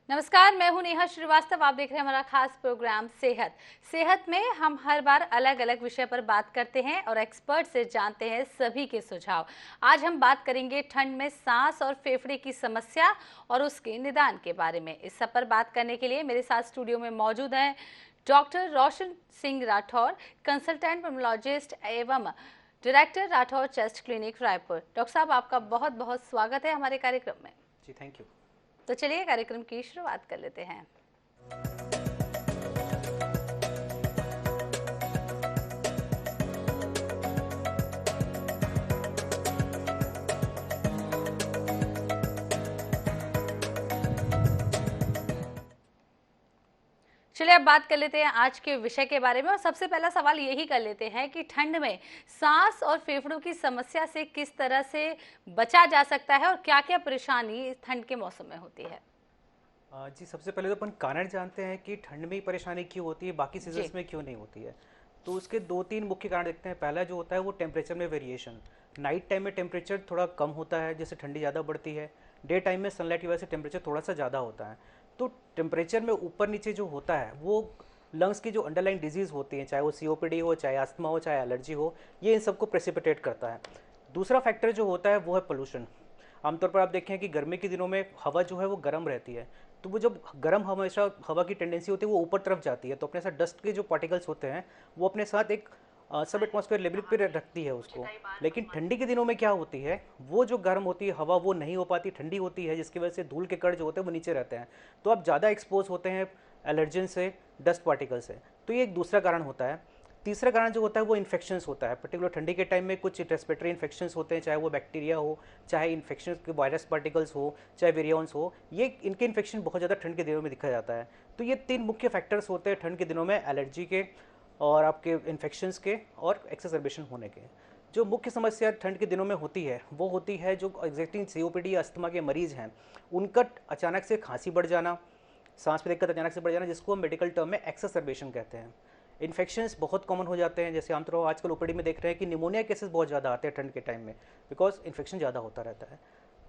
नमस्कार, मैं हूं नेहा श्रीवास्तव। आप देख रहे हैं हमारा खास प्रोग्राम सेहत में हम हर बार अलग अलग विषय पर बात करते हैं और एक्सपर्ट से जानते हैं सभी के सुझाव। आज हम बात करेंगे ठंड में सांस और फेफड़े की समस्या और उसके निदान के बारे में। इस सब पर बात करने के लिए मेरे साथ स्टूडियो में मौजूद हैं डॉक्टर रोशन सिंह राठौर, कंसल्टेंट पल्मोलॉजिस्ट एवं director Rathore chest clinic Raipur. Doctor साहब, आपका बहुत बहुत स्वागत है हमारे कार्यक्रम में। जी, थैंक यू। तो चलिए कार्यक्रम की शुरुआत कर लेते हैं। चलिए अब बात कर लेते हैं आज के विषय के बारे में और सबसे पहला सवाल यही कर लेते हैं कि ठंड में सांस और फेफड़ों की समस्या से किस तरह से बचा जा सकता है और क्या-क्या परेशानी ठंड के मौसम में होती है। जी, सबसे पहले तो अपन कारण जानते हैं कि ठंड में ही परेशानी क्यों होती है, बाकी सीजन्स में क्यों नहीं होती है। तो उसके दो तीन मुख्य कारण देखते हैं। पहला जो होता है वो टेम्परेचर में वेरिएशन। नाइट टाइम में टेम्परेचर थोड़ा कम होता है, जैसे ठंडी ज़्यादा बढ़ती है। डे टाइम में सनलाइट की वजह से टेम्परेचर थोड़ा सा ज़्यादा होता है। तो टेम्परेचर में ऊपर नीचे जो होता है वो लंग्स की जो अंडरलाइन डिजीज़ होती है, चाहे वो COPD हो, चाहे अस्थमा हो, चाहे एलर्जी हो, ये इन सबको प्रेसिपिटेट करता है। दूसरा फैक्टर जो होता है वो है पोल्यूशन। आमतौर पर आप देखें कि गर्मी के दिनों में हवा जो है वो गर्म रहती है, तो वो जब गर्म हमेशा हवा की टेंडेंसी होती है वो ऊपर तरफ जाती है, तो अपने साथ डस्ट के जो पार्टिकल्स होते हैं वो अपने साथ एक सब एटमॉस्फेयर लेवल पे रखती है उसको। लेकिन ठंडी के दिनों में क्या होती है, वो जो गर्म होती है हवा वो नहीं हो पाती, ठंडी होती है, जिसकी वजह से धूल के कण जो होते हैं वो नीचे रहते हैं, तो आप ज़्यादा एक्सपोज होते हैं एलर्जन से, डस्ट पार्टिकल से। तो ये एक दूसरा कारण होता है। तीसरा कारण जो होता है वो इन्फेक्शंस होता है। पर्टिकुलर ठंडी के टाइम में कुछ रेस्पिरेटरी इन्फेक्शंस होते हैं, चाहे वो बैक्टीरिया हो, चाहे इन्फेक्शन के वायरस पार्टिकल्स हो, चाहे वेरियंस हो, ये इनके इन्फेक्शन बहुत ज़्यादा ठंड के दिनों में दिखा जाता है। तो ये तीन मुख्य फैक्टर्स होते हैं ठंड के दिनों में, एलर्जी के और आपके इन्फेक्शंस के और एक्सेसरबेशन होने के। जो मुख्य समस्या ठंड के दिनों में होती है वो होती है जो एग्जिस्टिंग COPD या अस्थमा के मरीज़ हैं, उनका अचानक से खांसी बढ़ जाना, सांस में दिक्कत अचानक से बढ़ जाना, जिसको हम मेडिकल टर्म में एक्सेसरबेशन कहते हैं। इन्फेक्शंस बहुत कॉमन हो जाते हैं, जैसे आमतौर पर आजकल OPD में देख रहे हैं कि निमोनिया केसेस बहुत ज़्यादा आते हैं ठंड के टाइम में, बिकॉज इन्फेक्शन ज़्यादा होता रहता है।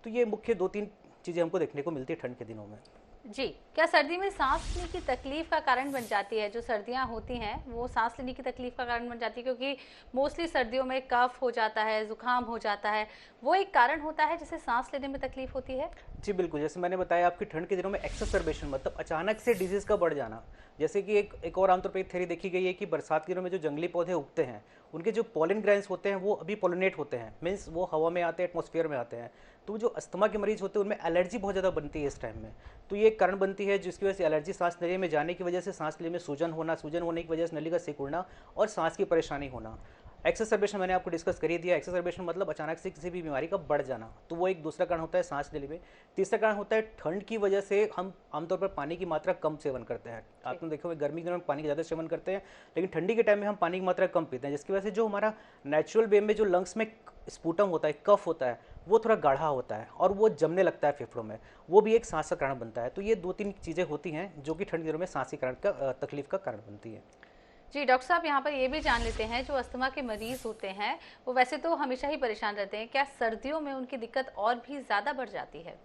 तो ये मुख्य दो तीन चीज़ें हमको देखने को मिलती है ठंड के दिनों में। जी, क्या सर्दी में सांस लेने की तकलीफ का कारण बन जाती है? जो सर्दियां होती हैं वो सांस लेने की तकलीफ का कारण बन जाती है, क्योंकि मोस्टली सर्दियों में कफ हो जाता है, जुकाम हो जाता है, वो एक कारण होता है जिससे सांस लेने में तकलीफ होती है। जी बिल्कुल, जैसे मैंने बताया आपकी ठंड के दिनों में एक्सेसरबेशन मतलब अचानक से डिजीज़ का बढ़ जाना। जैसे कि एक और आमतौर पर एक थ्योरी देखी गई है कि बरसात के दिनों में जो जंगली पौधे उगते हैं उनके जो पॉलिन ग्रैंड्स होते हैं वो अभी पॉलिनेट होते हैं, मीन्स वो हवा में आते हैं, एटमॉस्फेयर में आते हैं। तो जो अस्थमा के मरीज होते हैं उनमें एलर्जी बहुत ज़्यादा बनती है इस टाइम में। तो ये एक कारण बनती है जिसकी वजह से एलर्जी, सांस नली में जाने की वजह से सांस नली में सूजन होना, सूजन होने की वजह से नली का सिकुड़ना और सांस की परेशानी होना। एक्सेसरबेशन मैंने आपको डिस्कस कर ही दिया। एक्सेसरबेशन मतलब अचानक से किसी भी बीमारी का बढ़ जाना, तो वो एक दूसरा कारण होता है सांस नली में। तीसरा कारण होता है ठंड की वजह से हम आमतौर पर पानी की मात्रा कम सेवन करते हैं। आपने देखा होगा गर्मी के दिनों में पानी का ज़्यादा सेवन करते हैं, लेकिन ठंडी के टाइम में हम पानी की मात्रा कम पीते हैं, जिसकी वजह से जो हमारा नेचुरल वे में जो लंग्स में स्पूटम होता है, कफ होता है, वो थोड़ा गाढ़ा होता है और वो जमने लगता है फेफड़ों में, वो भी एक सांस का कारण बनता है। तो ये दो तीन चीज़ें होती हैं जो कि ठंड के दिनों में सांस के कारण का तकलीफ का कारण बनती है। जी डॉक्टर साहब, यहाँ पर ये भी जान लेते हैं, जो अस्थमा के मरीज होते हैं वो वैसे तो हमेशा ही परेशान रहते हैं, क्या सर्दियों में उनकी दिक्कत और भी ज़्यादा बढ़ जाती है?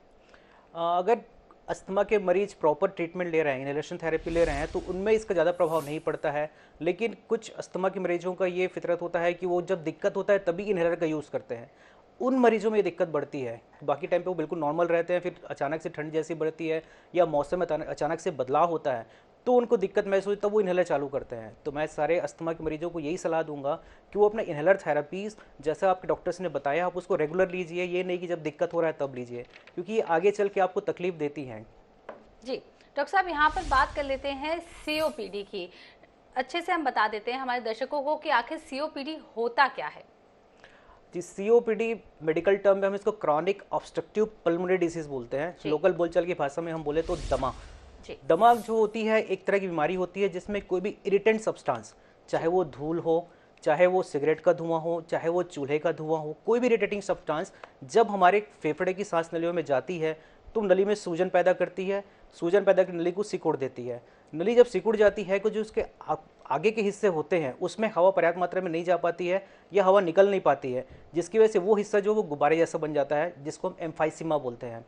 अगर अस्थमा के मरीज प्रॉपर ट्रीटमेंट ले रहे हैं, इनहेलेशन थेरेपी ले रहे हैं, तो उनमें इसका ज़्यादा प्रभाव नहीं पड़ता है। लेकिन कुछ अस्थमा के मरीजों का ये फितरत होता है कि वो जब दिक्कत होता है तभी इनहेलर का यूज़ करते हैं, उन मरीजों में ये दिक्कत बढ़ती है। बाकी टाइम पे वो बिल्कुल नॉर्मल रहते हैं, फिर अचानक से ठंड जैसी बढ़ती है या मौसम में अचानक से बदलाव होता है तो उनको दिक्कत महसूस होती है, तब वो इन्हेलर चालू करते हैं। तो मैं सारे अस्थमा के मरीजों को यही सलाह दूंगा कि वो अपना इन्हेलर थेरेपीज जैसा आपके डॉक्टर्स ने बताया आप उसको रेगुलर लीजिए, ये नहीं कि जब दिक्कत हो रहा है तब लीजिए, क्योंकि ये आगे चल के आपको तकलीफ देती हैं। जी डॉक्टर साहब, यहाँ पर बात कर लेते हैं COPD की। अच्छे से हम बता देते हैं हमारे दर्शकों को कि आखिर COPD होता क्या है। जी, COPD मेडिकल टर्म में हम इसको क्रॉनिक ऑब्स्ट्रक्टिव पल्मोनरी डिसीज बोलते हैं। लोकल बोलचाल की भाषा में हम बोले तो दमा। दमा जो होती है एक तरह की बीमारी होती है जिसमें कोई भी इरिटेंट सब्सटेंस, चाहे वो धूल हो, चाहे वो सिगरेट का धुआं हो, चाहे वो चूल्हे का धुआं हो, कोई भी इरिटेटिंग सब्सटेंस जब हमारे फेफड़े की सांस नलियों में जाती है तो नली में सूजन पैदा करती है, सूजन पैदा कर नली को सिकुड़ देती है। नली जब सिकुड़ जाती है तो जो उसके आगे के हिस्से होते हैं उसमें हवा पर्याप्त मात्रा में नहीं जा पाती है या हवा निकल नहीं पाती है, जिसकी वजह से वो हिस्सा जो वो गुब्बारे जैसा बन जाता है, जिसको हम एम्फाइसीमा बोलते हैं।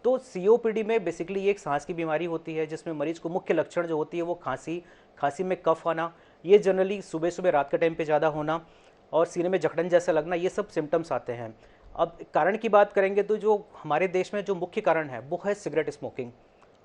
तो सीओपीडी में बेसिकली ये एक सांस की बीमारी होती है जिसमें मरीज को मुख्य लक्षण जो होती है वो खांसी, खांसी में कफ आना, ये जनरली सुबह सुबह रात के टाइम पे ज़्यादा होना और सीने में जकड़न जैसा लगना, ये सब सिम्टम्स आते हैं। अब कारण की बात करेंगे तो जो हमारे देश में जो मुख्य कारण है वो है सिगरेट स्मोकिंग,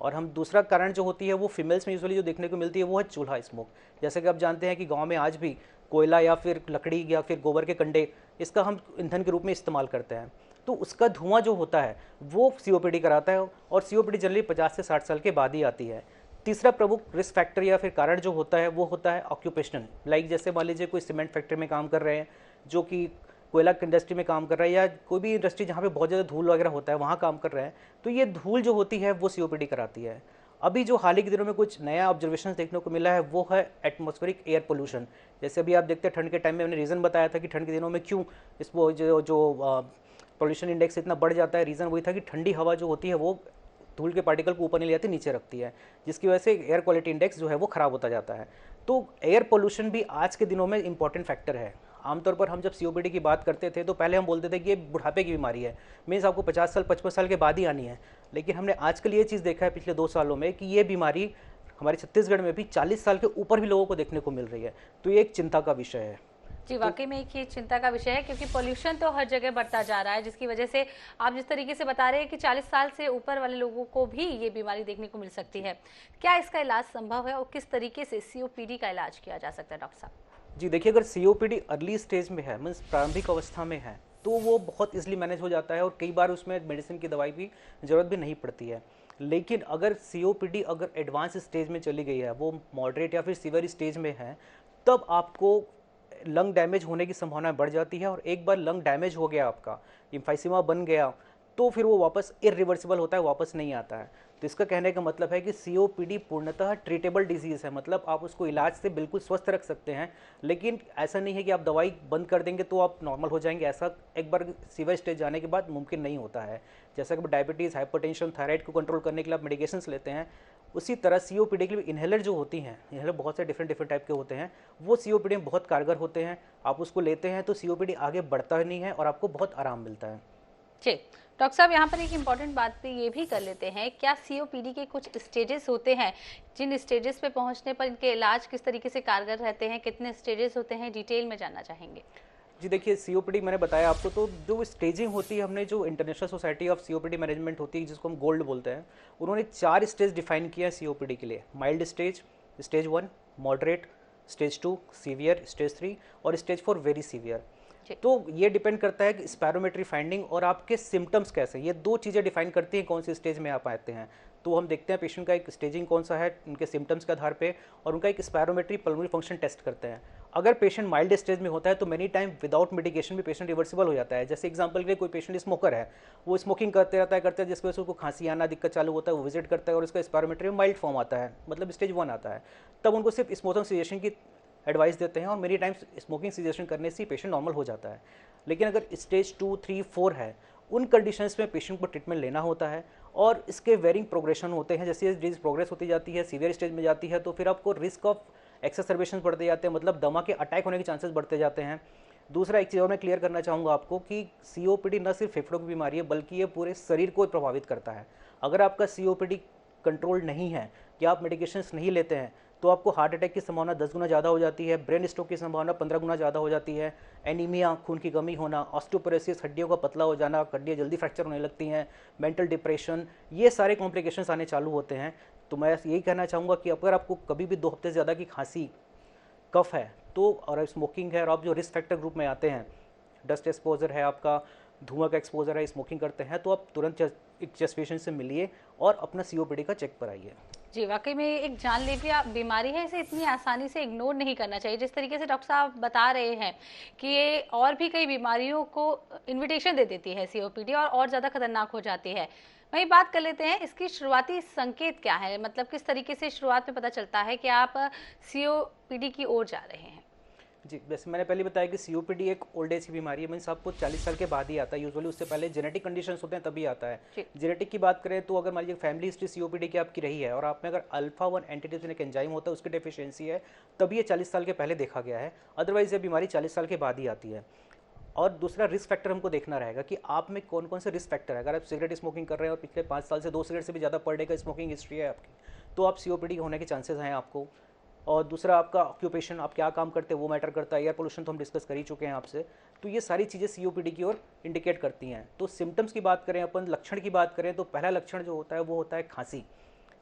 और हम दूसरा कारण जो होती है वो फीमेल्स में यूजुअली जो देखने को मिलती है वो है चूल्हा स्मोक। जैसे कि आप जानते हैं कि गांव में आज भी कोयला या फिर लकड़ी या फिर गोबर के कंडे, इसका हम ईंधन के रूप में इस्तेमाल करते हैं, तो उसका धुआं जो होता है वो सीओपीडी कराता है, और सीओपीडी जनरली 50 से 60 साल के बाद ही आती है। तीसरा प्रमुख रिस्क फैक्टर या फिर कारण जो होता है वो होता है ऑक्यूपेशनल, लाइक जैसे मान लीजिए कोई सीमेंट फैक्ट्री में काम कर रहे हैं, जो कि कोयला इंडस्ट्री में काम कर रहा है, या कोई भी इंडस्ट्री जहाँ पे बहुत ज़्यादा धूल वगैरह होता है वहाँ काम कर रहे हैं, तो ये धूल जो होती है वो सीओपीडी कराती है। अभी जो हाल ही के दिनों में कुछ नया ऑब्जर्वेशन देखने को मिला है वो है एटमॉस्फेरिक एयर पोल्यूशन। जैसे अभी आप देखते हैं ठंड के टाइम में मैंने रीज़न बताया था कि ठंड के दिनों में क्यों इस वो जो पोल्यूशन इंडेक्स इतना बढ़ जाता है, रीज़न वही था कि ठंडी हवा जो होती है वो धूल के पार्टिकल को ऊपर नहीं ले जाती, नीचे रखती है, जिसकी वजह से एयर क्वालिटी इंडेक्स जो है वो ख़राब होता जाता है। तो एयर पोल्यूशन भी आज के दिनों में इंपॉर्टेंट फैक्टर है। आमतौर पर हम जब सीओपीडी की बात करते थे तो पहले हम बोलते थे कि ये बुढ़ापे की बीमारी है, मीन्स आपको 50 साल 55 साल के बाद ही आनी है, लेकिन हमने आजकल ये चीज़ देखा है पिछले 2 सालों में कि ये बीमारी हमारे छत्तीसगढ़ में भी 40 साल के ऊपर भी लोगों को देखने को मिल रही है। तो ये एक चिंता का विषय है। जी, वाकई में एक ये चिंता का विषय है, क्योंकि पोल्यूशन तो हर जगह बढ़ता जा रहा है, जिसकी वजह से आप जिस तरीके से बता रहे हैं कि 40 साल से ऊपर वाले लोगों को भी ये बीमारी देखने को मिल सकती है। क्या इसका इलाज संभव है और किस तरीके से सीओपीडी का इलाज किया जा सकता है, डॉक्टर साहब? जी देखिए, अगर सीओपीडी अर्ली स्टेज में है, मीन्स प्रारंभिक अवस्था में है, तो वो बहुत इजीली मैनेज हो जाता है और कई बार उसमें मेडिसिन की दवाई की ज़रूरत भी नहीं पड़ती है। लेकिन अगर सीओपीडी अगर एडवांस स्टेज में चली गई है, वो मॉडरेट या फिर सीवियर स्टेज में है, तब आपको लंग डैमेज होने की संभावना बढ़ जाती है, और एक बार लंग डैमेज हो गया, आपका एम्फाइसीमा बन गया, तो फिर वो वापस इरिवर्सिबल होता है, वापस नहीं आता है। तो इसका कहने का मतलब है कि सीओपीडी पूर्णतः ट्रीटेबल डिजीज़ है, मतलब आप उसको इलाज से बिल्कुल स्वस्थ रख सकते हैं, लेकिन ऐसा नहीं है कि आप दवाई बंद कर देंगे तो आप नॉर्मल हो जाएंगे। ऐसा एक बार सीवियर स्टेज जाने के बाद मुमकिन नहीं होता है। जैसा कि डायबिटीज़, हाइपरटेंशन, थायराइड को कंट्रोल करने के लिए आप मेडिकेशंस लेते हैं, उसी तरह सीओपीडी के लिए इन्हेलर जो होती हैं, इन्हेलर बहुत से डिफरेंट टाइप के होते हैं, वो सीओपीडी में बहुत कारगर होते हैं। आप उसको लेते हैं तो सीओपीडी आगे बढ़ता नहीं है और आपको बहुत आराम मिलता है। जी डॉक्टर साहब, यहाँ पर एक इम्पॉर्टेंट बात पे ये भी कर लेते हैं, क्या सीओपीडी के कुछ स्टेजेस होते हैं, जिन स्टेजेस पे पहुँचने पर इनके इलाज किस तरीके से कारगर रहते हैं, कितने स्टेजेस होते हैं, डिटेल में जानना चाहेंगे? जी देखिए, सीओपीडी मैंने बताया आपको, तो जो स्टेजिंग होती है, हमने जो international society of COPD management होती है जिसको हम गोल्ड बोलते हैं, उन्होंने 4 स्टेज डिफाइन किया है सीओपीडी के लिए। Mild stage, stage 1, moderate, stage 2, severe, stage 3 और स्टेज 4 वेरी सीवियर। तो ये डिपेंड करता है कि स्पायरोमेट्री फाइंडिंग और आपके सिम्टम्स कैसे, ये 2 चीज़ें डिफाइन करती हैं कौन सी स्टेज में आप आते हैं। तो हम देखते हैं पेशेंट का एक स्टेजिंग कौन सा है उनके सिम्टम्स के आधार पे, और उनका एक स्पायरोमेट्री पल्मोनरी फंक्शन टेस्ट करते हैं। अगर पेशेंट माइल्ड स्टेज में होता है तो मेनी टाइम विदाउट मेडिकेशन भी पेशेंट रिवर्सिबल हो जाता है। जैसे एग्जांपल के लिए कोई पेशेंट स्मोकर है, वो स्मोकिंग करते रहता है, जिसकी वजह से उसको खांसी आना दिक्कत चालू होता है, वो विजिट करता है और उसका स्पायरोमेट्री में माइल्ड फॉर्म आता है, मतलब स्टेज 1 आता है, तब उनको सिर्फ स्मोकिंग सीजेशन की एडवाइस देते हैं और मेनी टाइम्स स्मोकिंग सीजेशन करने से पेशेंट नॉर्मल हो जाता है। लेकिन अगर स्टेज 2, 3, 4 है, उन कंडीशंस में पेशेंट को ट्रीटमेंट लेना होता है और इसके वेरिंग प्रोग्रेशन होते हैं। जैसे डिजीज प्रोग्रेस होती जाती है, सीवियर स्टेज में जाती है, तो फिर आपको रिस्क ऑफ एक्सरसर्वेशन बढ़ते जाते हैं, मतलब दमा के अटैक होने के चांसेस बढ़ते जाते हैं। दूसरा एक चीज़ और मैं क्लियर करना चाहूँगा आपको कि सीओपीडी न सिर्फ फेफड़ों की बीमारी है, बल्कि ये पूरे शरीर को प्रभावित करता है। अगर आपका सीओपीडी कंट्रोल नहीं है या आप मेडिकेशंस नहीं लेते हैं, तो आपको हार्ट अटैक की संभावना 10 गुना ज़्यादा हो जाती है, ब्रेन स्ट्रोक की संभावना 15 गुना ज़्यादा हो जाती है, एनीमिया, खून की कमी होना, ऑस्टियोपोरोसिस, हड्डियों का पतला हो जाना, हड्डियाँ जल्दी फ्रैक्चर होने लगती हैं, मेंटल डिप्रेशन, ये सारे कॉम्प्लिकेशंस आने चालू होते हैं। तो मैं यही कहना चाहूँगा कि अगर आपको कभी भी 2 हफ्ते से ज़्यादा की खांसी, कफ है तो, और स्मोकिंग है और आप जो रिस्क फैक्टर ग्रुप में आते हैं, डस्ट एक्सपोजर है आपका, धुआं का एक्सपोजर है, स्मोकिंग करते हैं, तो आप तुरंत एक चेस्ट पेशेंट से मिलिए और अपना सीओपीडी का चेक कराइए। जी, वाकई में एक जानलेवा बीमारी है, इसे इतनी आसानी से इग्नोर नहीं करना चाहिए। जिस तरीके से डॉक्टर साहब बता रहे हैं कि ये और भी कई बीमारियों को इनविटेशन दे देती है सीओपीडी, और ज़्यादा खतरनाक हो जाती है। वहीं बात कर लेते हैं, इसकी शुरुआती संकेत क्या है, मतलब किस तरीके से शुरुआत में पता चलता है कि आप सीओपीडी की ओर जा रहे हैं? जी, जैसे मैंने पहले बताया कि सीओपीडी एक ओल्ड एज की बीमारी है, मीन्स आपको 40 साल के बाद ही आता है यूजुअली, उससे पहले जेनेटिक कंडीशंस होते हैं तभी आता है। जी। जेनेटिक की बात करें तो अगर मान लीजिए फैमिली हिस्ट्री सीओपीडी की आपकी रही है और आप में अगर अल्फा 1 एंटीजन एक एंजाइम होता है उसकी डेफिशिएंसी है, तभी ये 40 साल के पहले देखा गया है, अदरवाइज ये बीमारी 40 साल के बाद ही आती है। और दूसरा रिस्क फैक्टर हमको देखना रहेगा कि आप में कौन कौन से रिस्क फैक्टर है। अगर आप सिगरेट स्मोकिंग कर रहे हैं और पिछले 5 साल से 2 सिगरेट से भी ज़्यादा पर डे का स्मोकिंग हिस्ट्री है आपकी, तो आप सीओपीडी होने के चांसेस हैं आपको। और दूसरा आपका ऑक्यूपेशन, आप क्या काम करते हैं वो मैटर करता है। एयर पोल्यूशन तो हम डिस्कस कर ही चुके हैं आपसे। तो ये सारी चीज़ें सीओपीडी की ओर इंडिकेट करती हैं। तो सिम्टम्स की बात करें, अपन लक्षण की बात करें, तो पहला लक्षण जो होता है वो होता है खांसी।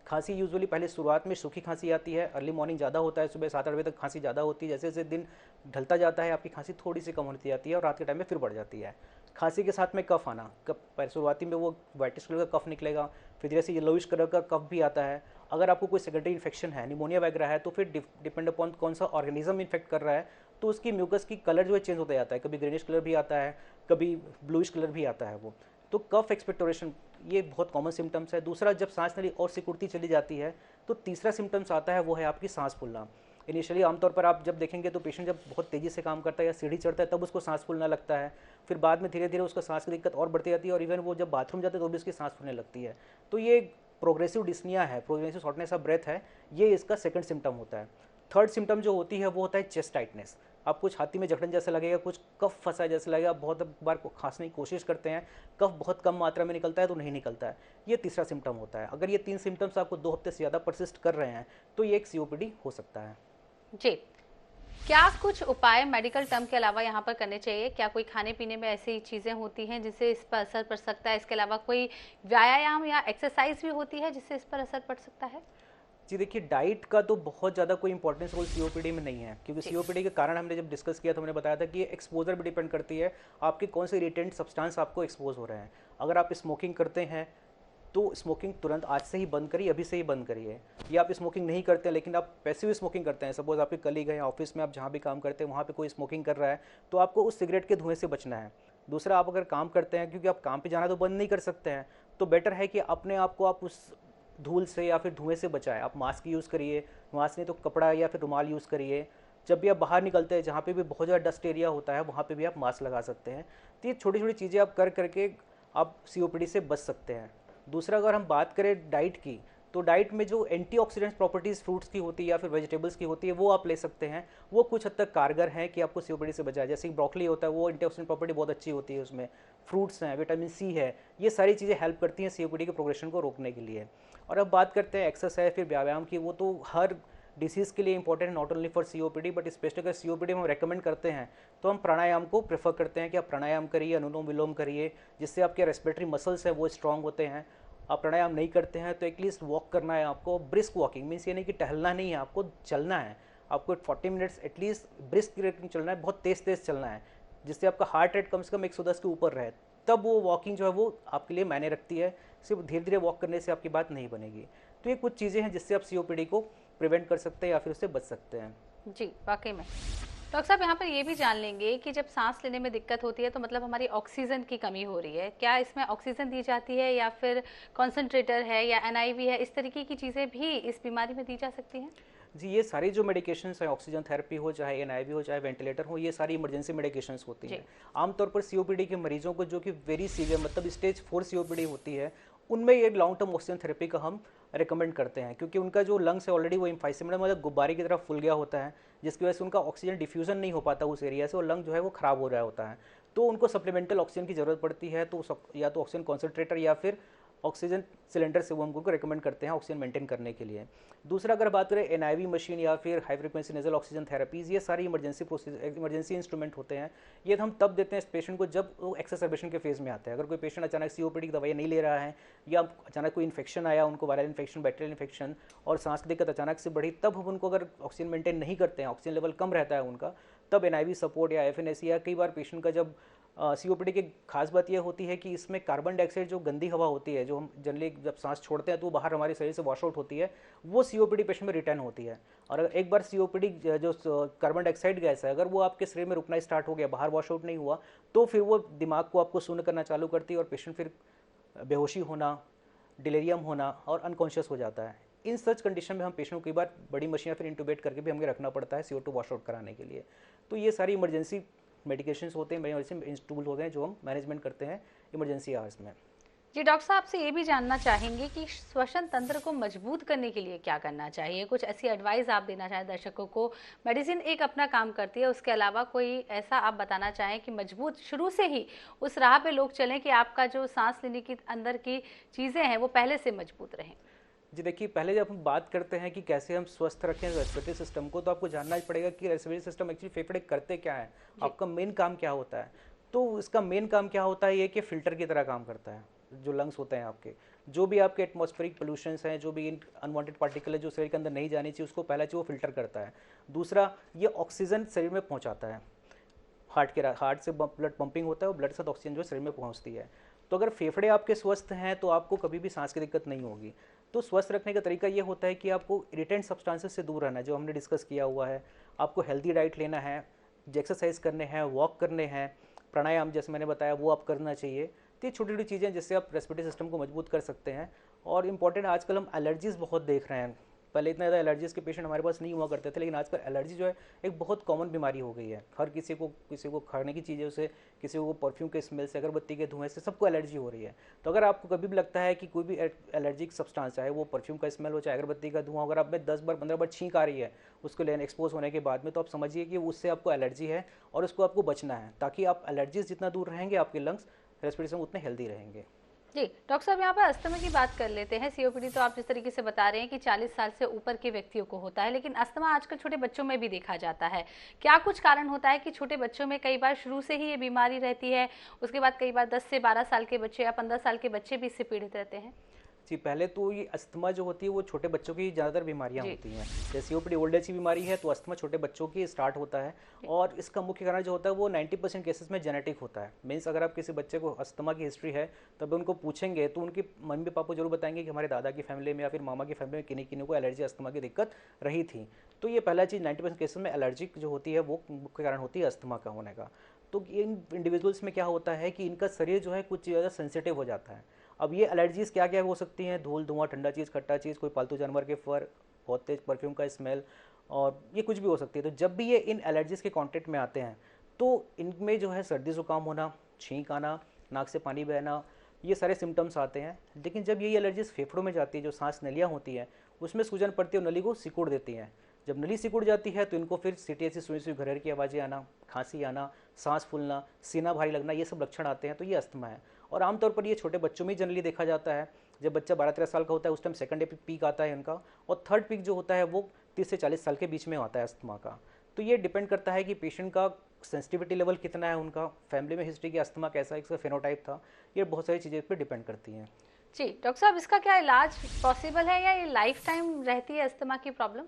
खांसी यूजुअली पहले शुरुआत में सूखी खांसी आती है, अर्ली मॉर्निंग ज़्यादा होता है, सुबह 7-8 बजे तक खांसी ज़्यादा होती है। जैसे जैसे दिन ढलता जाता है आपकी खांसी थोड़ी सी कम होती जाती है और रात के टाइम में फिर बढ़ जाती है। खांसी के साथ में कफ आना, कफ शुरुआती में वो वाइटिश कलर का कफ निकलेगा, फिर जैसे येलोइश कलर का कफ भी आता है। अगर आपको कोई सेकेंडरी इन्फेक्शन है, निमोनिया वगैरह है, तो फिर डिपेंड अपॉन कौन सा ऑर्गेनिज्म इन्फेक्ट कर रहा है, तो उसकी म्यूकस की कलर जो है चेंज होता जाता है। कभी ग्रीनिश कलर भी आता है, कभी ब्लूइश कलर भी आता है वो। तो कफ एक्सपेक्टोरेशन ये बहुत कॉमन सिम्टम्स है। दूसरा, जब सांस नली और सिकुड़ती चली जाती है तो तीसरा सिम्टम्स आता है, वो है आपकी सांस फूलना। इनिशियली आमतौर पर आप जब देखेंगे तो पेशेंट जब बहुत तेज़ी से काम करता है या सीढ़ी चढ़ता है तब उसको सांस फूलना लगता है। फिर बाद में धीरे धीरे उसका सांस की दिक्कत और बढ़ती जाती है और इवन वो जब बाथरूम जाते हैं तो भी उसकी सांस फूलने लगती है। तो ये प्रोग्रेसिव डिस्निया है, प्रोग्रेसिव शॉर्टनेस ऑफ ब्रेथ है, ये इसका सेकंड सिम्टम होता है। थर्ड सिम्टम जो होती है वो होता है चेस्ट टाइटनेस। आपको छाती में जकड़न जैसा लगेगा, कुछ कफ फंसा है जैसा लगेगा, बहुत बार खांसने की कोशिश करते हैं, कफ बहुत कम मात्रा में निकलता है तो नहीं निकलता है। ये तीसरा सिम्टम होता है। अगर ये 3 सिम्टम्स आपको 2 हफ्ते से ज़्यादा परसिस्ट कर रहे हैं तो ये एक सीओपीडी हो सकता है। जी। क्या कुछ उपाय मेडिकल टर्म के अलावा यहाँ पर करने चाहिए? क्या कोई खाने पीने में ऐसी चीज़ें होती हैं जिससे इस पर असर पड़ सकता है? इसके अलावा कोई व्यायाम या एक्सरसाइज भी होती है जिससे इस पर असर पड़ सकता है? जी देखिए, डाइट का तो बहुत ज़्यादा कोई इंपॉर्टेंस रोल सीओपीडी में नहीं है, क्योंकि सीओपीडी के कारण हमने जब डिस्कस किया तो मैंने बताया था कि ये एक्सपोजर भी डिपेंड करती है, आपके कौन से इरिटेंट सब्सटेंस आपको एक्सपोज हो रहे हैं। अगर आप स्मोकिंग करते हैं तो स्मोकिंग तुरंत आज से ही बंद करिए, अभी से ही बंद करिए। या आप स्मोकिंग नहीं करते हैं लेकिन आप पैसिव स्मोकिंग करते हैं, सपोज आपके कलीग हैं ऑफिस में, आप जहाँ भी काम करते हैं वहाँ पे कोई स्मोकिंग कर रहा है, तो आपको उस सिगरेट के धुएं से बचना है। दूसरा, आप अगर काम करते हैं, क्योंकि आप काम पे जाना तो बंद नहीं कर सकते हैं, तो बेटर है कि अपने आप को आप उस धूल से या फिर धुएं से बचाएं। आप मास्क यूज़ करिए, मास्क नहीं तो कपड़ा या फिर रुमाल यूज़ करिए। जब भी आप बाहर निकलते हैं, जहाँ पे भी बहुत ज़्यादा डस्ट एरिया होता है, वहाँ पे भी आप मास्क लगा सकते हैं। तो ये छोटी छोटी चीज़ें आप कर करके आप सीओपीडी से बच सकते हैं। दूसरा, अगर हम बात करें डाइट की, तो डाइट में जो एंटीऑक्सीडेंट प्रॉपर्टीज़ फ्रूट्स की होती है या फिर वेजिटेबल्स की होती है वो आप ले सकते हैं। वो कुछ हद तक कारगर है कि आपको सीओपीडी से बचाए। जैसे कि ब्रोकली होता है, वो एंटीऑक्सीडेंट प्रॉपर्टी बहुत अच्छी होती है उसमें। फ्रूट्स हैं, विटामिन सी है, ये सारी चीज़ें हेल्प करती हैं सीओपीडी के प्रोग्रेशन को रोकने के लिए। और अब बात करते हैं एक्सरसाइज फिर व्यायाम की, वो तो हर डिसीज़ के लिए इंपॉर्टेंट है, not only for COPD, but specially अगर सीओपीडी में हम रेकमेंड करते हैं तो हम प्राणायाम को प्रेफर करते हैं कि आप प्राणायाम करिए, अनुलोम विलोम करिए, जिससे आपके रेस्पिरेटरी मसल्स हैं वो स्ट्रांग होते हैं। आप प्राणायाम नहीं करते हैं तो एटलीस्ट वॉक करना है आपको। ब्रिस्क वॉकिंग मीन्स ये नहीं कि टहलना नहीं है, आपको चलना है। आपको 40 मिनट्स एटलीस्ट ब्रिस्क चलना है, बहुत तेज़ तेज़ चलना है, जिससे आपका हार्ट रेट कम से कम 110 के ऊपर रहे। तब वो वॉकिंग जो है वो आपके लिए मायने रखती है। सिर्फ धीरे धीरे वॉक करने से आपकी बात नहीं बनेगी। तो ये कुछ चीज़ें हैं जिससे आप सीओपीडी को प्रिवेंट कर सकते हैं या फिर उससे बच सकते हैं। जी, वाकई में। डॉक्टर साहब, यहाँ पर ये भी जान लेंगे कि जब सांस लेने में दिक्कत होती है तो मतलब हमारी ऑक्सीजन की कमी हो रही है, क्या इसमें ऑक्सीजन दी जाती है या फिर कॉन्सेंट्रेटर है या एनआईवी है, इस तरीके की चीज़ें भी इस बीमारी में दी जा सकती हैं? जी, ये सारी जो मेडिकेशंस हैं, ऑक्सीजन थेरेपी हो, चाहे एनआईवी हो, चाहे वेंटिलेटर हो, ये सारी इमरजेंसी मेडिकेशंस होती हैं। आमतौर पर सीओपीडी के मरीजों को जो कि वेरी सीवियर मतलब स्टेज 4 सीओपीडी होती है, उनमें ये लॉन्ग टर्म ऑक्सीजन थेरेपी का हम रिकमेंड करते हैं, क्योंकि उनका जो लंग्स है ऑलरेडी वो एम्फाइसेमा मतलब गुब्बारे की तरह फूल गया होता है, जिसकी वजह से उनका ऑक्सीजन डिफ्यूजन नहीं हो पाता उस एरिया से और लंग जो है वो ख़राब हो रहा होता है। तो उनको सप्लीमेंटल ऑक्सीजन की ज़रूरत पड़ती है, तो या तो ऑक्सीजन कॉन्सेंट्रेटर या फिर ऑक्सीजन सिलेंडर से वो हम उनको रिकमेंड करते हैं ऑक्सीजन मेंटेन करने के लिए। दूसरा, अगर बात करें एनआईवी मशीन या फिर high frequency nasal oxygen therapies, ये सारी इमरजेंसी इंस्ट्रूमेंट होते हैं। ये हम तब देते हैं इस पेशेंट को जब वो एक्सेसरबेशन के फेज़ में आता है। अगर कोई पेशेंट अचानक सीओपीडी की दवाई नहीं ले रहा है या अचानक कोई इन्फेक्शन आया, उनको वायरल इन्फेक्शन, बैक्टीरियल इन्फेक्शन और सांस की दिक्कत अचानक से बढ़ी, तब हम उनको अगर ऑक्सीजन मेंटेन नहीं करते हैं, ऑक्सीजन लेवल कम रहता है उनका, तब एनआईवी सपोर्ट या एफएनएसी, या कई बार पेशेंट का जब सीओपीडी की खास बात यह होती है कि इसमें कार्बन डाइऑक्साइड जो गंदी हवा होती है, जो हम जनरली जब सांस छोड़ते हैं तो वो बाहर हमारे शरीर से वॉश आउट होती है, वो सीओपीडी पेशेंट में रिटर्न होती है। और अगर एक बार सीओपीडी जो कार्बन डाइऑक्साइड गैस है, अगर वो आपके शरीर में रुकना स्टार्ट हो गया, बाहर वॉश आउट नहीं हुआ, तो फिर वो दिमाग को आपको शून्य करना चालू करती है और पेशेंट फिर बेहोशी होना, डिलेरियम होना और अनकॉन्शियस हो जाता है। इन सच कंडीशन में हम पेशेंट को कई बार बड़ी मशीन या फिर इंटूबेट करके भी हमें रखना पड़ता है CO2 वॉश आउट कराने के लिए। तो ये सारी इमरजेंसी मेडिकेशंस होते हैं, इमरजेंसी टूल होते हैं जो हम मैनेजमेंट करते हैं इमरजेंसी आवर्स में। जी डॉक्टर साहब आपसे ये भी जानना चाहेंगे कि श्वसन तंत्र को मजबूत करने के लिए क्या करना चाहिए, कुछ ऐसी एडवाइस आप देना चाहें दर्शकों को। मेडिसिन एक अपना काम करती है, उसके अलावा कोई ऐसा आप बताना चाहें कि मजबूत शुरू से ही उस राह पे लोग चलें कि आपका जो सांस लेने की अंदर की चीज़ें हैं वो पहले से मजबूत रहें। जी देखिए, पहले जब हम बात करते हैं कि कैसे हम स्वस्थ रखें रेस्पिरेटरी सिस्टम को, तो आपको जानना ही पड़ेगा कि रेस्पिरेटरी सिस्टम एक्चुअली फेफड़े करते क्या है, आपका मेन काम क्या होता है। तो इसका मेन काम क्या होता है, ये कि फिल्टर की तरह काम करता है। जो लंग्स होते हैं आपके, जो भी आपके एटमॉस्फेरिक पोल्यूशंस हैं, जो भी अनवांटेड पार्टिकल है जो शरीर के अंदर नहीं जानी चाहिए, उसको पहला चीज़ वो फिल्टर करता है। दूसरा, ये ऑक्सीजन शरीर में पहुँचाता है। हार्ट से ब्लड पंपिंग होता है और ब्लड के साथ ऑक्सीजन जो शरीर में पहुँचती है। तो अगर फेफड़े आपके स्वस्थ हैं तो आपको कभी भी सांस की दिक्कत नहीं होगी। तो स्वस्थ रखने का तरीका ये होता है कि आपको इरिटेंट सब्सटेंसेस से दूर रहना है, जो हमने डिस्कस किया हुआ है। आपको हेल्दी डाइट लेना है, एक्सरसाइज करने हैं, वॉक करने हैं, प्राणायाम जैसे मैंने बताया वो आप करना चाहिए। तो ये छोटी छोटी चीज़ें जिससे आप रेस्पिरेटरी सिस्टम को मजबूत कर सकते हैं। और इम्पॉर्टेंट, आजकल हम एलर्जीज़ बहुत देख रहे हैं। पहले इतना ज़्यादा एलर्जीज़ के पेशेंट हमारे पास नहीं हुआ करते थे, लेकिन आजकल एलर्जी जो है एक बहुत कॉमन बीमारी हो गई है। हर किसी को खाने की चीज़ों से, किसी को परफ्यूम के स्मेल से, अगरबत्ती के धुएं से, सबको एलर्जी हो रही है। तो अगर आपको कभी भी लगता है कि कोई भी एलर्जिक सब्सटेंस, चाहे वो परफ्यूम का स्मेल हो, चाहे अगरबत्ती का धुआं, अगर आप में 10 बार 15 बार छींक आ रही है उसको लेने एक्सपोज होने के बाद में, तो आप समझिए कि उससे आपको एलर्जी है और उसको आपको बचना है, ताकि आप एलर्जीज जितना दूर रहेंगे आपके लंग्स रेस्पिरेशन उतने हेल्दी रहेंगे। जी डॉक्टर साहब, यहाँ पर अस्थमा की बात कर लेते हैं। सीओपीडी तो आप जिस तरीके से बता रहे हैं कि 40 साल से ऊपर के व्यक्तियों को होता है, लेकिन अस्थमा आजकल छोटे बच्चों में भी देखा जाता है। क्या कुछ कारण होता है कि छोटे बच्चों में कई बार शुरू से ही ये बीमारी रहती है, उसके बाद कई बार 10 से 12 साल के बच्चे या 15 साल के बच्चे भी इससे पीड़ित रहते हैं? जी, पहले तो ये अस्थमा जो होती है वो छोटे बच्चों की ज़्यादातर बीमारियां होती हैं। जैसे सीओपीडी ओल्ड एज की बीमारी है, तो अस्थमा छोटे बच्चों की स्टार्ट होता है। और इसका मुख्य कारण जो होता है वो 90% केसेस में जेनेटिक होता है। मीन्स अगर आप किसी बच्चे को अस्थमा की हिस्ट्री है, तब उनको पूछेंगे तो उनके मम्मी पापा जरूर बताएंगे कि हमारे दादा की फैमिली में या फिर मामा की फैमिली में किन्हीं किन्हीं को एलर्जी अस्थमा की दिक्कत रही थी। तो ये पहला चीज़, 90% केसेस में एलर्जिक जो होती है वो मुख्य कारण होती है अस्थमा का होने का। तो इन इंडिविजुअल्स में क्या होता है कि इनका शरीर जो है कुछ ज़्यादा सेंसिटिव हो जाता है। अब ये एलर्जीज़ क्या क्या हो सकती हैं, धूल, धुआं, ठंडा चीज़, खट्टा चीज़, कोई पालतू जानवर के फर, बहुत तेज परफ्यूम का स्मेल, और ये कुछ भी हो सकती है। तो जब भी ये इन एलर्जीज़ के कांटेक्ट में आते हैं तो इनमें जो है सर्दी ज़ुकाम होना, छींक आना, नाक से पानी बहना, ये सारे सिम्टम्स आते हैं। लेकिन जब यही एलर्जीज़ फेफड़ों में जाती है, जो सांस नलियाँ होती हैं उसमें सूजन पड़ती है और नली को सिकुड़ देती हैं। जब नली सिकुड़ जाती है तो इनको फिर सीटी ऐसी सुई सुई घरर की आवाज़ें आना, खांसी आना, सांस फूलना, सीना भारी लगना, ये सब लक्षण आते हैं। तो ये अस्थमा है। और आमतौर पर ये छोटे बच्चों में ही जनरली देखा जाता है। जब बच्चा 12-13 साल का होता है उस टाइम सेकंड पीक आता है इनका, और थर्ड पीक जो होता है वो 30 से 40 साल के बीच में आता है अस्थमा का। तो ये डिपेंड करता है कि पेशेंट का सेंसिटिविटी लेवल कितना है, उनका फैमिली में हिस्ट्री की अस्थमा कैसा है, इसका फेनोटाइप था, ये बहुत सारी चीज़ें इस पर डिपेंड करती हैं। जी डॉक्टर साहब, इसका क्या इलाज पॉसिबल है या ये लाइफ टाइम रहती है अस्थमा की प्रॉब्लम?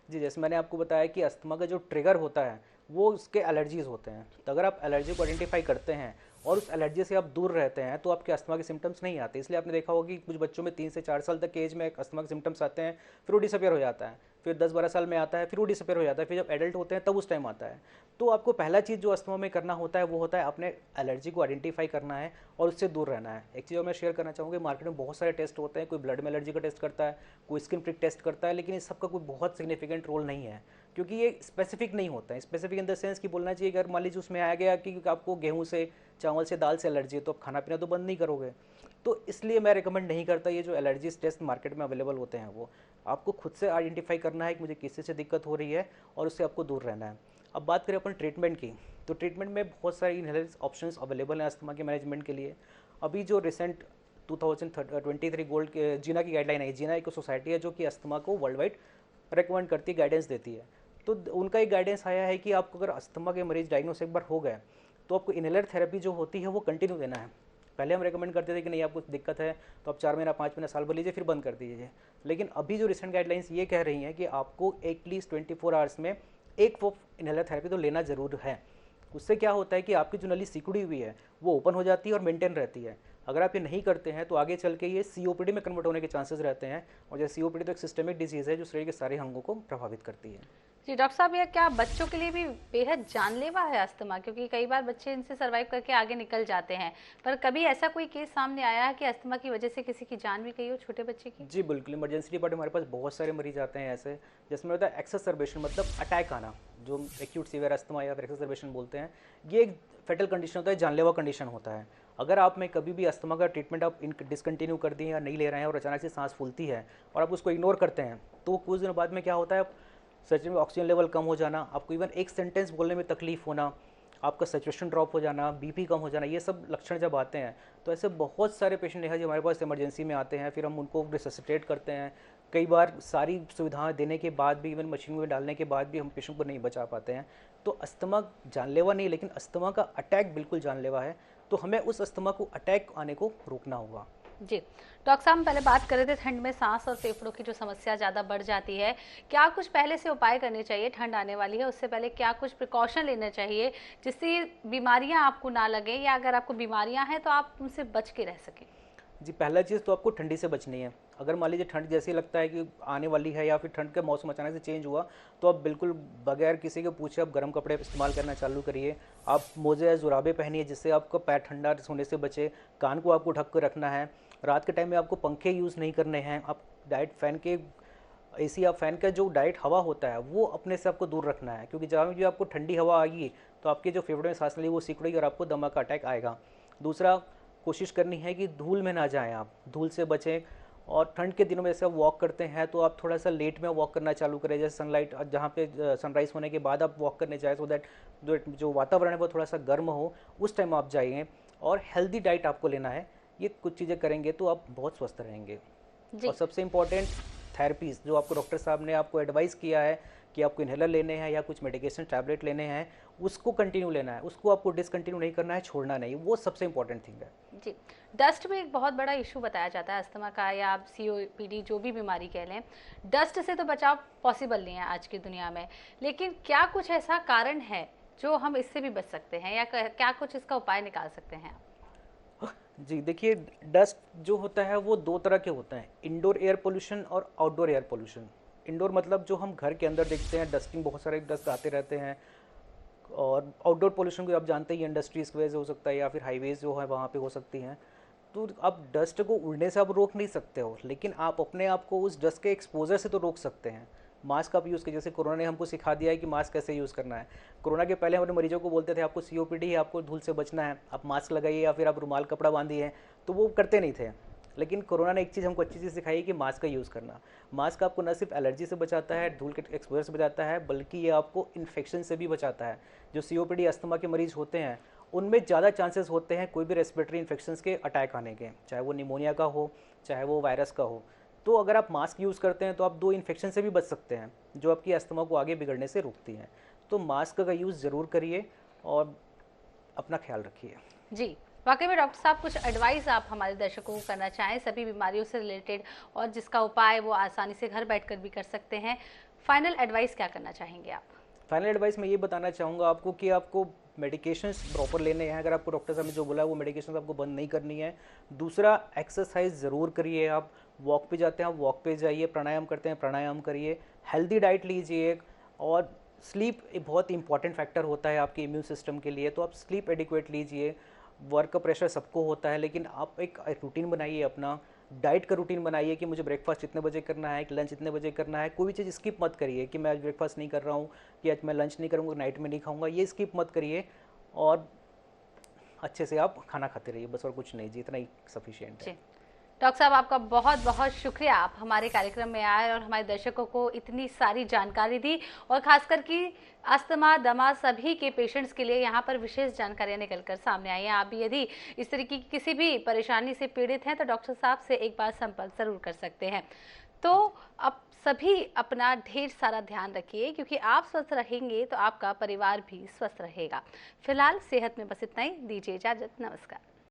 जी, जैसे मैंने आपको बताया कि अस्थमा का जो ट्रिगर होता है वो उसके एलर्जीज़ होते हैं। तो अगर आप एलर्जी को आइडेंटिफाई करते हैं और उस एलर्जी से आप दूर रहते हैं तो आपके अस्थमा के सिम्टम्स नहीं आते। इसलिए आपने देखा होगा कि कुछ बच्चों में 3 से 4 साल तक के एज में अस्थमा के सिम्टम्स आते हैं, फिर वो डिसअपियर हो जाता है, फिर 10-12 साल में आता है, फिर वो डिसअपियर हो जाता है, फिर जब एडल्ट होते हैं तब उस टाइम आता है। तो आपको पहला चीज़ जो अस्थमा में करना होता है वो होता है अपने एलर्जी को आइडेंटिफाई करना है और उससे दूर रहना है। एक चीज़ और मैं शेयर करना चाहूँगा, मार्केट में बहुत सारे टेस्ट होते हैं, कोई ब्लड में एलर्जी का टेस्ट करता है, कोई स्किन प्रिक टेस्ट करता है, लेकिन इस सबका कोई बहुत सिग्निफिकेंट रोल नहीं है, क्योंकि ये स्पेसिफिक नहीं होता है। स्पेसिफिक इन द सेंस कि बोलना चाहिए अगर मान लीजिए उसमें आया गया कि आपको गेहूं से, चावल से, दाल से एलर्जी है, तो आप खाना पीना तो बंद नहीं करोगे। तो इसलिए मैं रिकमेंड नहीं करता ये जो एलर्जीज टेस्ट मार्केट में अवेलेबल होते हैं। वो आपको खुद से आइडेंटिफाई करना है कि मुझे किस चीज़ से दिक्कत हो रही है और उससे आपको दूर रहना है। अब बात करें अपन ट्रीटमेंट की, तो ट्रीटमेंट में बहुत सारे इनहेलर ऑप्शंस अवेलेबल हैं अस्थमा के मैनेजमेंट के लिए। अभी जो रिसेंट 2023 गोल्ड के जीना की गाइडलाइन है, जीना एक सोसाइटी है जो कि अस्थमा को वर्ल्ड वाइड रिकमेंड करती है, गाइडेंस देती है। तो उनका एक गाइडेंस आया है कि आपको अगर अस्थमा के मरीज डायग्नोस एक बार हो गए तो आपको इनहेलर थेरेपी जो होती है वो कंटिन्यू देना है। पहले हम रेकमेंड करते थे कि नहीं आपको दिक्कत है तो आप 4 महीना 5 महीना साल भर लीजिए फिर बंद कर दीजिए। लेकिन अभी जो रिसेंट गाइडलाइंस ये कह रही हैं कि आपको एटलीस्ट 24 आवर्स में एक वो इनहेलर थेरेपी तो लेना ज़रूर है। उससे क्या होता है कि आपकी जो नली सिकुड़ी हुई है वो ओपन हो जाती है और मेंटेन रहती है। अगर आप ये नहीं करते हैं तो आगे चल के ये COPD में कन्वर्ट होने के चांसेस रहते हैं, और जैसे COPD तो एक सिस्टमिक डिजीज़ है जो शरीर के सारे अंगों को प्रभावित करती है। जी डॉक्टर साहब, ये क्या बच्चों के लिए भी बेहद जानलेवा है अस्थमा? क्योंकि कई बार बच्चे इनसे सर्वाइव करके आगे निकल जाते हैं, पर कभी ऐसा कोई केस सामने आया है कि अस्थमा की वजह से किसी की जान भी गई हो, छोटे बच्चे की? जी बिल्कुल, इमरजेंसी डिपार्टमेंट हमारे पास बहुत सारे मरीज आते हैं ऐसे, जिसमें होता है एक्सरबेशन, मतलब अटैक आना, जो एक्यूट सीवियर अस्थमा या फिर एक्सरबेशन बोलते हैं। ये एक फेटल कंडीशन होता है, जानलेवा कंडीशन होता है। अगर आप में कभी भी अस्थमा का ट्रीटमेंट आप डिसकंटिन्यू कर दिए या नहीं ले रहे हैं और अचानक से सांस फूलती है और आप उसको इग्नोर करते हैं, तो कुछ दिनों बाद में क्या होता है, सच में ऑक्सीजन लेवल कम हो जाना, आपको इवन एक सेंटेंस बोलने में तकलीफ होना, आपका सैचुरेशन ड्रॉप हो जाना, बीपी कम हो जाना, ये सब लक्षण जब आते हैं तो ऐसे बहुत सारे पेशेंट हैं जो हमारे पास इमरजेंसी में आते हैं। फिर हम उनको रिससिटेट करते हैं। कई बार सारी सुविधाएं देने के बाद भी, इवन मशीन में डालने के बाद भी हम पेशेंट को नहीं बचा पाते हैं। तो अस्थमा जानलेवा नहीं, लेकिन अस्थमा का अटैक बिल्कुल जानलेवा है। तो हमें उस अस्थमा को अटैक आने को रोकना होगा। जी डॉक्टर साहब, हम पहले बात कर रहे थे ठंड में सांस और फेफड़ों की जो समस्या ज़्यादा बढ़ जाती है, क्या कुछ पहले से उपाय करने चाहिए? ठंड आने वाली है, उससे पहले क्या कुछ प्रिकॉशन लेना चाहिए जिससे बीमारियां आपको ना लगें, या अगर आपको बीमारियां हैं तो आप उनसे बच के रह सकें? जी, पहला चीज़ तो आपको ठंडी से बचनी है। अगर मान लीजिए ठंड जैसे लगता है कि आने वाली है या फिर ठंड का मौसम अचानक से चेंज हुआ, तो आप बिल्कुल बगैर किसी के पूछे आप गर्म कपड़े इस्तेमाल करना चालू करिए। आप मोजे या जुराबे पहनिए जिससे आपका पैर ठंडा होने से बचे। कान को आपको ढक कर रखना है। रात के टाइम में आपको पंखे यूज़ नहीं करने हैं। आप डायरेक्ट फ़ैन के AC या फ़ैन का जो डायरेक्ट हवा होता है वो अपने से आपको दूर रखना है, क्योंकि जहाँ भी आपको ठंडी हवा आएगी तो आपके जो फेफड़े में सांस ली वो सिकुड़ेगी और आपको दमा का अटैक आएगा। दूसरा, कोशिश करनी है कि धूल में ना जाएं, आप धूल से बचें। और ठंड के दिनों में जैसे आप वॉक करते हैं तो आप थोड़ा सा लेट में वॉक करना चालू करें, जैसे सनलाइट जहाँ पे सनराइज़ होने के बाद आप वॉक करने जाए, सो दैट जो वातावरण है वो थोड़ा सा गर्म हो, उस टाइम आप जाइए। और हेल्दी डाइट आपको लेना है। ये कुछ चीज़ें करेंगे तो आप बहुत स्वस्थ रहेंगे। और सबसे इम्पोर्टेंट, थेरेपीज जो आपको डॉक्टर साहब ने आपको एडवाइस किया है कि आपको इन्हेलर लेने हैं या कुछ मेडिकेशन टैबलेट लेने हैं, उसको कंटिन्यू लेना है, उसको आपको डिसकंटिन्यू नहीं करना है, छोड़ना नहीं, वो सबसे इंपॉर्टेंट थिंग है। जी, डस्ट भी एक बहुत बड़ा इशू बताया जाता है अस्थमा का, या आप COPD जो भी बीमारी कह लें। डस्ट से तो बचाव पॉसिबल नहीं है आज की दुनिया में, लेकिन क्या कुछ ऐसा कारण है जो हम इससे भी बच सकते हैं, या क्या कुछ इसका उपाय निकाल सकते हैं? जी देखिए, डस्ट जो होता है वो दो तरह के होते हैं, इंडोर एयर पोल्यूशन और आउटडोर एयर पोल्यूशन। इंडोर मतलब जो हम घर के अंदर देखते हैं, डस्टिंग, बहुत सारे डस्ट आते रहते हैं। और आउटडोर पोल्यूशन को आप जानते ही, इंडस्ट्रीज की वजह से हो सकता है या फिर हाईवेज जो है वहाँ पे हो सकती हैं। तो आप डस्ट को उड़ने से आप रोक नहीं सकते हो, लेकिन आप अपने आप को उस डस्ट के एक्सपोजर से तो रोक सकते हैं। मास्क आप यूज़ कीजिए, जैसे कोरोना ने हमको सिखा दिया है कि मास्क कैसे यूज़ करना है। कोरोना के पहले हमारे मरीजों को बोलते थे आपको COPD है, आपको धूल से बचना है, आप मास्क लगाइए या फिर आप रुमाल कपड़ा बांधिए, तो वो करते नहीं थे। लेकिन कोरोना ने एक चीज़ हमको अच्छी चीज़ सिखाई कि मास्क का यूज़ करना। मास्क आपको न सिर्फ एलर्जी से बचाता है, धूल के एक्सपोजर से बचाता है, बल्कि ये आपको इन्फेक्शन से भी बचाता है। जो COPD अस्थमा के मरीज होते हैं उनमें ज़्यादा चांसेस होते हैं कोई भी रेस्पिरेटरी इन्फेक्शंस के अटैक आने के, चाहे वो निमोनिया का हो, चाहे वो वायरस का हो। तो अगर आप मास्क यूज़ करते हैं तो आप दो इन्फेक्शन से भी बच सकते हैं जो आपकी अस्थमा को आगे बिगड़ने से रोकती हैं। तो मास्क का यूज़ ज़रूर करिए और अपना ख्याल रखिए। जी, वाकई में डॉक्टर साहब, कुछ एडवाइस आप हमारे दर्शकों को करना चाहें सभी बीमारियों से रिलेटेड, और जिसका उपाय वो आसानी से घर बैठकर भी कर सकते हैं, फाइनल एडवाइस क्या करना चाहेंगे आप? फाइनल एडवाइस मैं ये बताना चाहूँगा आपको कि आपको मेडिकेशंस प्रॉपर लेने हैं। अगर आपको डॉक्टर साहब ने जो बोला वो मेडिकेशंस आपको बंद नहीं करनी है। दूसरा, एक्सरसाइज ज़रूर करिए। आप वॉक पे जाते हैं, आप वॉक पे जाइए, प्राणायाम करते हैं, प्राणायाम करिए, हेल्दी डाइट लीजिए। और स्लीप एक बहुत इंपॉर्टेंट फैक्टर होता है आपके इम्यून सिस्टम के लिए, तो आप स्लीप एडिक्वेट लीजिए। वर्क का प्रेशर सबको होता है, लेकिन आप एक रूटीन बनाइए, अपना डाइट का रूटीन बनाइए कि मुझे ब्रेकफास्ट इतने बजे करना है, कि लंच इतने बजे करना है। कोई भी चीज़ स्किप मत करिए कि मैं आज ब्रेकफास्ट नहीं कर रहा हूँ, कि आज मैं लंच नहीं करूँगा, नाइट में नहीं खाऊंगा, ये स्किप मत करिए। और अच्छे से आप खाना खाते रहिए, बस और कुछ नहीं जी, इतना ही सफिशिएंट है। डॉक्टर साहब, आपका बहुत बहुत शुक्रिया, आप हमारे कार्यक्रम में आए और हमारे दर्शकों को इतनी सारी जानकारी दी, और खासकर कि अस्थमा, दमा सभी के पेशेंट्स के लिए यहाँ पर विशेष जानकारियाँ निकलकर सामने आई हैं। आप भी यदि इस तरीके की किसी भी परेशानी से पीड़ित हैं तो डॉक्टर साहब से एक बार संपर्क जरूर कर सकते हैं। तो अब सभी अपना ढेर सारा ध्यान रखिए, क्योंकि आप स्वस्थ रहेंगे तो आपका परिवार भी स्वस्थ रहेगा। फिलहाल सेहत में बस इतना ही, दीजिए इजाजत, नमस्कार।